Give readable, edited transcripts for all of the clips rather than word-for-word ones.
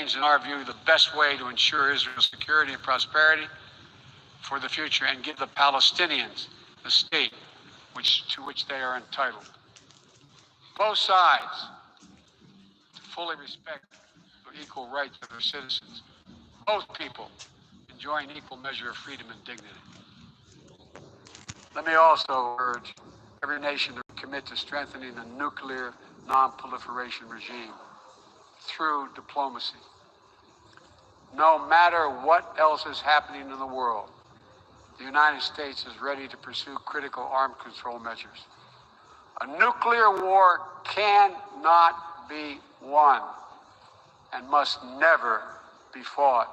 remains, in our view, the best way to ensure Israel's security and prosperity for the future and give the Palestinians the state to which they are entitled. Both sides to fully respect the equal rights of their citizens. Both people enjoying equal measure of freedom and dignity. Let me also urge every nation to commit to strengthening the nuclear non-proliferation regime through diplomacy. No matter what else is happening in the world, the United States is ready to pursue critical arms control measures. A nuclear war cannot be won and must never be fought.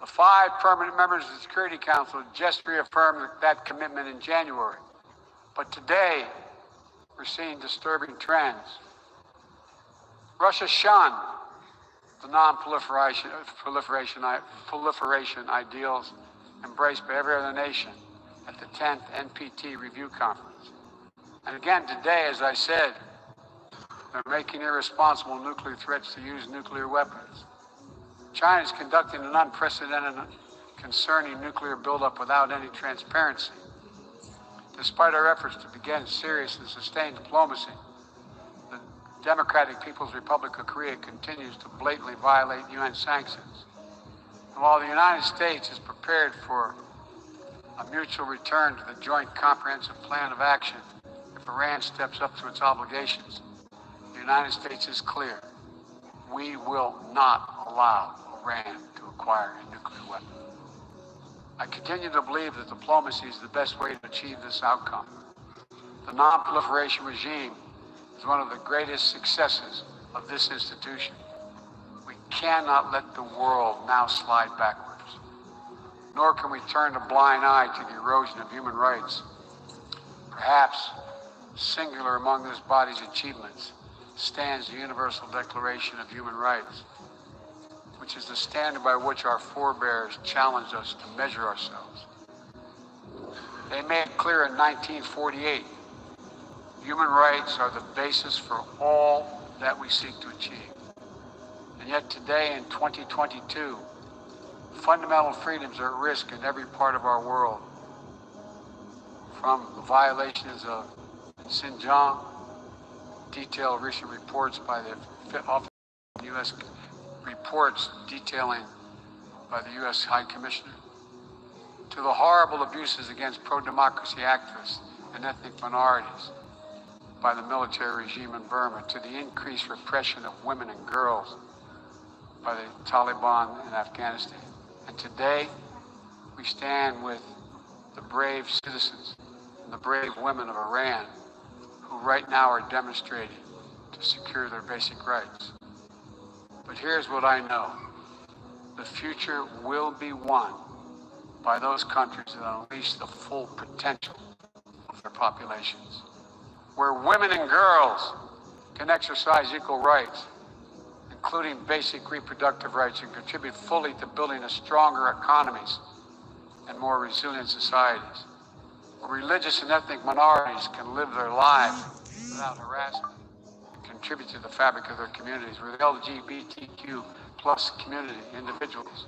The 5 permanent members of the Security Council just reaffirmed that commitment in January. But today, we're seeing disturbing trends. Russia shunned the non-proliferation ideals embraced by every other nation at the 10th NPT Review Conference. And again today, as I said, they're making irresponsible nuclear threats to use nuclear weapons. China is conducting an unprecedented, concerning nuclear buildup without any transparency. Despite our efforts to begin serious and sustained diplomacy, the Democratic People's Republic of Korea continues to blatantly violate UN sanctions. And while the United States is prepared for a mutual return to the Joint Comprehensive Plan of Action if Iran steps up to its obligations, the United States is clear. We will not allow Iran to acquire a nuclear weapon. I continue to believe that diplomacy is the best way to achieve this outcome. The non-proliferation regime is one of the greatest successes of this institution. We cannot let the world now slide backwards, nor can we turn a blind eye to the erosion of human rights. Perhaps singular among this body's achievements stands the Universal Declaration of Human Rights, which is the standard by which our forebears challenged us to measure ourselves. They made it clear in 1948, human rights are the basis for all that we seek to achieve. And yet today in 2022, fundamental freedoms are at risk in every part of our world. From the violations of Xinjiang, detailed recent reports by the Office of U.S. reports detailing by the U.S. High Commissioner, to the horrible abuses against pro-democracy activists and ethnic minorities by the military regime in Burma, to the increased repression of women and girls by the Taliban in Afghanistan. And today, we stand with the brave citizens and the brave women of Iran who right now are demonstrating to secure their basic rights. But here's what I know. The future will be won by those countries that unleash the full potential of their populations, where women and girls can exercise equal rights, including basic reproductive rights, and contribute fully to building a stronger economies and more resilient societies, where religious and ethnic minorities can live their lives without harassment, contribute to the fabric of their communities, where the LGBTQ plus community individuals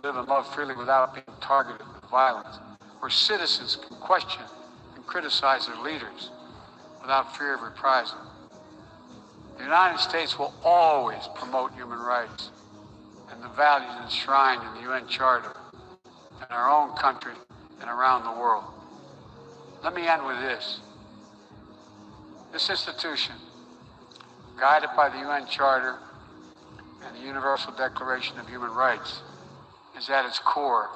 live and love freely without being targeted with violence, where citizens can question and criticize their leaders without fear of reprisal. The United States will always promote human rights and the values enshrined in the UN Charter in our own country and around the world. Let me end with this. This institution, guided by the UN Charter and the Universal Declaration of Human Rights, is at its core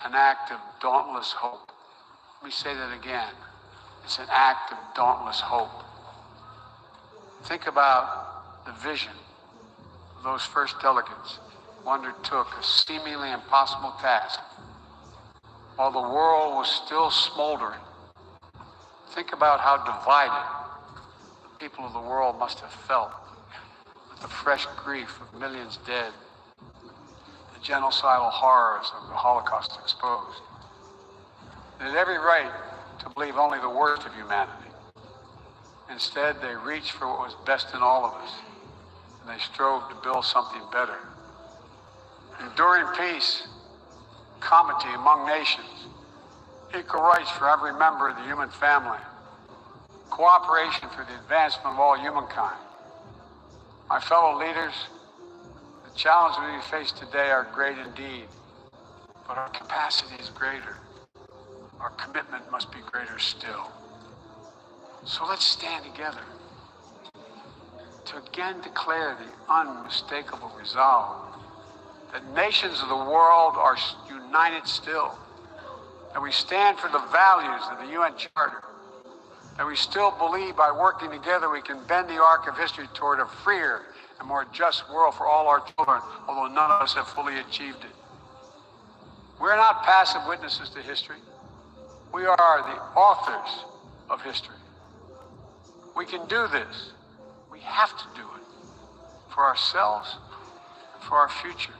an act of dauntless hope. Let me say that again. It's an act of dauntless hope. Think about the vision of those first delegates who undertook a seemingly impossible task while the world was still smoldering. Think about how divided the people of the world must have felt with the fresh grief of millions dead, the genocidal horrors of the Holocaust exposed. They had every right to believe only the worst of humanity. Instead, they reached for what was best in all of us, and they strove to build something better. Enduring peace, comity among nations, equal rights for every member of the human family, cooperation for the advancement of all humankind. My fellow leaders, the challenges we face today are great indeed, but our capacity is greater. Our commitment must be greater still. So let's stand together to again declare the unmistakable resolve that nations of the world are united still, that we stand for the values of the UN Charter, that we still believe by working together we can bend the arc of history toward a freer and more just world for all our children, although none of us have fully achieved it. We're not passive witnesses to history. We are the authors of history. We can do this. We have to do it for ourselves and for our future,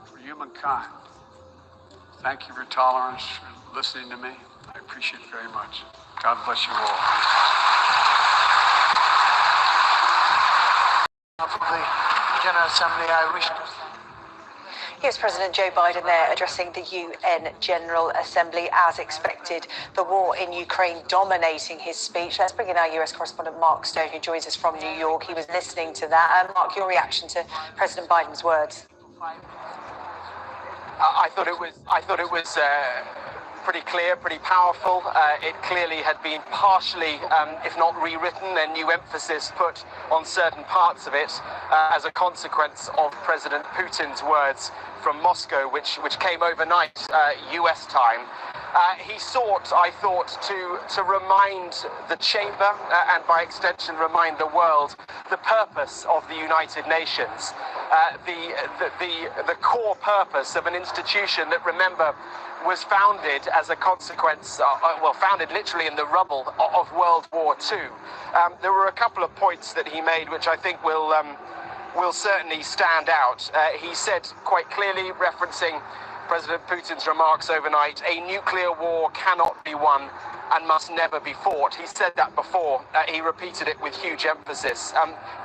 for humankind. Thank you for your tolerance, for listening to me. I appreciate it very much. God bless you all. From the General Assembly, I wish to... Here's President Joe Biden there addressing the UN General Assembly as expected. The war in Ukraine dominating his speech. Let's bring in our US correspondent Mark Stone, who joins us from New York. He was listening to that. Mark, your reaction to President Biden's words? I thought it was pretty clear, pretty powerful. It clearly had been partially, if not rewritten, and new emphasis put on certain parts of it as a consequence of President Putin's words from Moscow, which came overnight, US time. He sought, I thought, to remind the chamber and by extension remind the world the purpose of the United Nations, the core purpose of an institution that, remember, was founded as a consequence, founded literally in the rubble of World War II. There were a couple of points that he made which I think will certainly stand out. He said quite clearly, referencing President Putin's remarks overnight, a nuclear war cannot be won and must never be fought. He said that before. He repeated it with huge emphasis.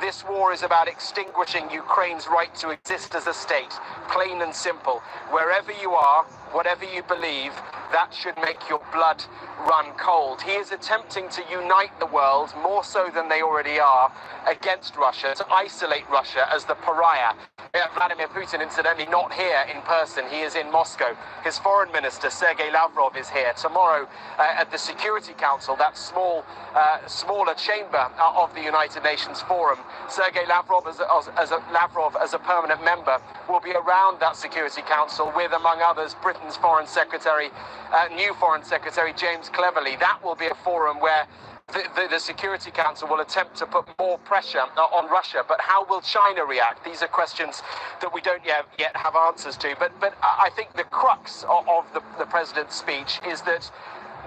This war is about extinguishing Ukraine's right to exist as a state, plain and simple. Wherever you are, whatever you believe, that should make your blood run cold. He is attempting to unite the world, more so than they already are, against Russia, to isolate Russia as the pariah. Vladimir Putin, incidentally, not here in person. He is in Moscow. His foreign minister, Sergei Lavrov, is here. Tomorrow at the Security Council, that smaller chamber of the United Nations Forum, Sergei Lavrov, as a permanent member, will be around that Security Council with, among others, Britain's Foreign Secretary, new Foreign Secretary James Cleverly. That will be a forum where the Security Council will attempt to put more pressure on Russia. But how will China react? These are questions that we don't yet have answers to. But I think the crux of the President's speech is that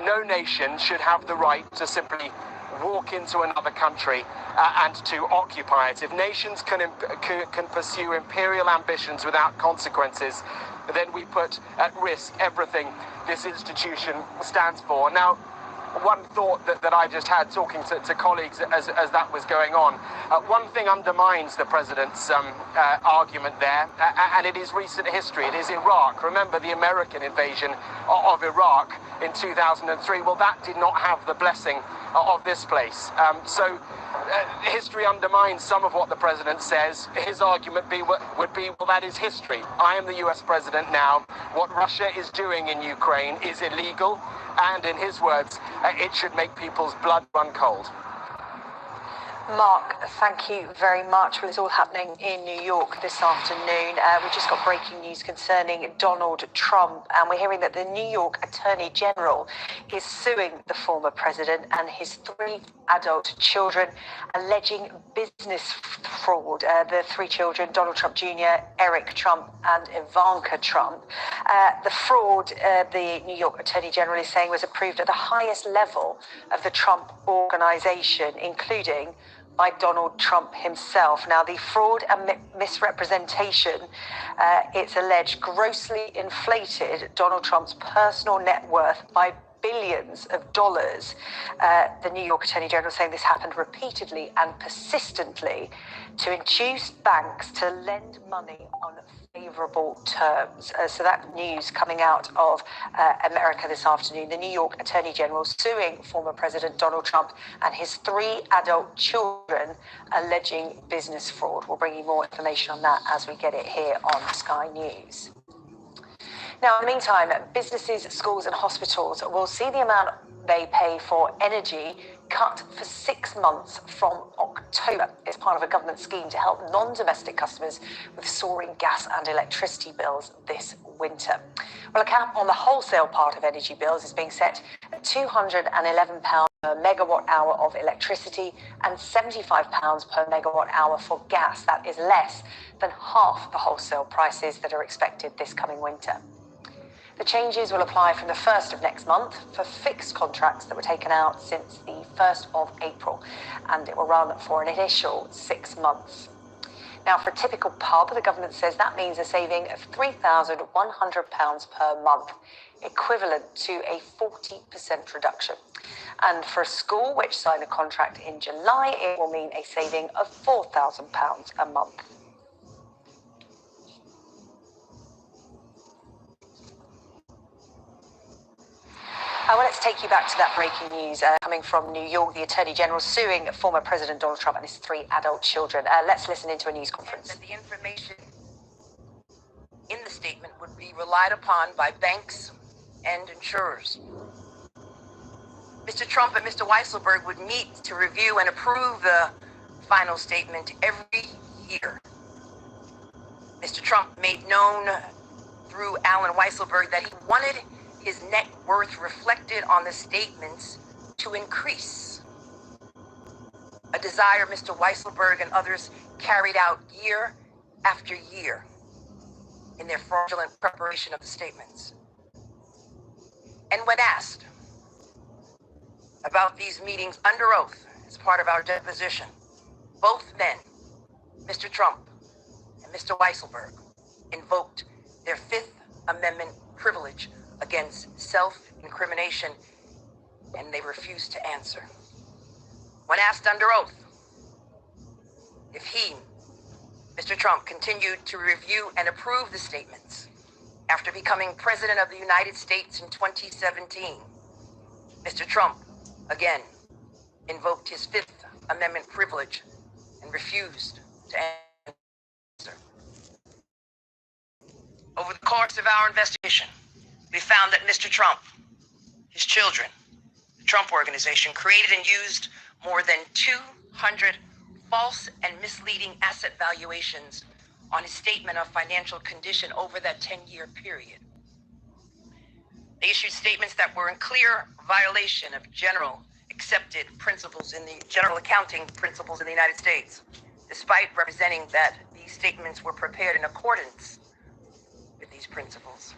no nation should have the right to simply walk into another country and to occupy it. If nations can pursue imperial ambitions without consequences, then we put at risk everything this institution stands for. Now, one thought that I just had talking to colleagues as that was going on, one thing undermines the President's argument there, and it is recent history. It is Iraq. Remember the American invasion of Iraq in 2003? Well, that did not have the blessing of this place. So history undermines some of what the President says. His argument would be, well, that is history. I am the US President now. What Russia is doing in Ukraine is illegal, and in his words, it should make people's blood run cold. Mark, thank you very much. Well, it's all happening in New York this afternoon. We've just got breaking news concerning Donald Trump, and we're hearing that the New York Attorney General is suing the former president and his 3 adult children, alleging business fraud. The 3 children, Donald Trump Jr., Eric Trump, and Ivanka Trump. The fraud, the New York Attorney General is saying, was approved at the highest level of the Trump organization, including by Donald Trump himself. Now, the fraud and misrepresentation, it's alleged, grossly inflated Donald Trump's personal net worth by billions of dollars. The New York Attorney General saying this happened repeatedly and persistently to induce banks to lend money on favourable terms. So that news coming out of America this afternoon. The New York Attorney General suing former President Donald Trump and his 3 adult children, alleging business fraud. We'll bring you more information on that as we get it here on Sky News. Now, in the meantime, businesses, schools and hospitals will see the amount they pay for energy cut for 6 months from October. It's part of a government scheme to help non-domestic customers with soaring gas and electricity bills this winter. Well, a cap on the wholesale part of energy bills is being set at £211 per megawatt hour of electricity and £75 per megawatt hour for gas. That is less than half the wholesale prices that are expected this coming winter. The changes will apply from the 1st of next month for fixed contracts that were taken out since the 1st of April, and it will run for an initial 6 months. Now, for a typical pub, the government says that means a saving of £3,100 per month, equivalent to a 40% reduction. And for a school which signed a contract in July, it will mean a saving of £4,000 a month. Well, let's take you back to that breaking news coming from New York. The Attorney General suing former President Donald Trump and his 3 adult children. Let's listen into a news conference. That the information in the statement would be relied upon by banks and insurers. Mr. Trump and Mr. Weisselberg would meet to review and approve the final statement every year. Mr. Trump made known through Alan Weisselberg that he wanted his net worth reflected on the statements to increase. A desire Mr. Weisselberg and others carried out year after year in their fraudulent preparation of the statements. And when asked about these meetings under oath as part of our deposition, both men, Mr. Trump and Mr. Weisselberg, invoked their Fifth Amendment privilege against self-incrimination, and they refused to answer. When asked under oath if he, Mr. Trump, continued to review and approve the statements after becoming President of the United States in 2017, Mr. Trump again invoked his Fifth Amendment privilege and refused to answer. Over the course of our investigation, we found that Mr. Trump, his children, the Trump Organization, created and used more than 200 false and misleading asset valuations on his statement of financial condition over that 10-year period. They issued statements that were in clear violation of general accepted principles in the general accounting principles in the United States, despite representing that these statements were prepared in accordance with these principles.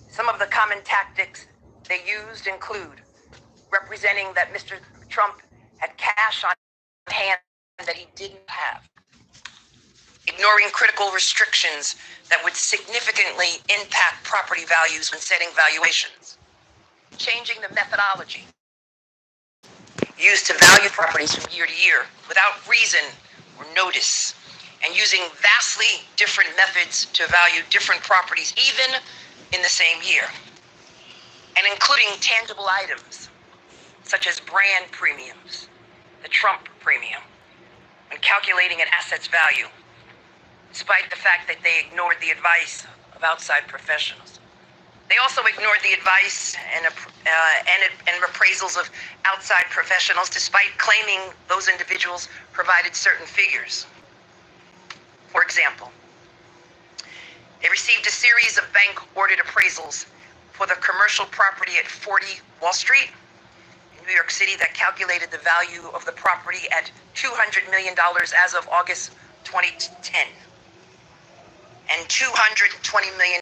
Some of the common tactics they used include representing that Mr. Trump had cash on hand that he didn't have, ignoring critical restrictions that would significantly impact property values when setting valuations, changing the methodology used to value properties from year to year without reason or notice, and using vastly different methods to value different properties even in the same year, and including tangible items such as brand premiums, the Trump premium, when calculating an asset's value, despite the fact that they ignored the advice of outside professionals. They also ignored the advice and appraisals of outside professionals, despite claiming those individuals provided certain figures. For example, they received a series of bank-ordered appraisals for the commercial property at 40 Wall Street in New York City that calculated the value of the property at $200 million as of August 2010, and $220 million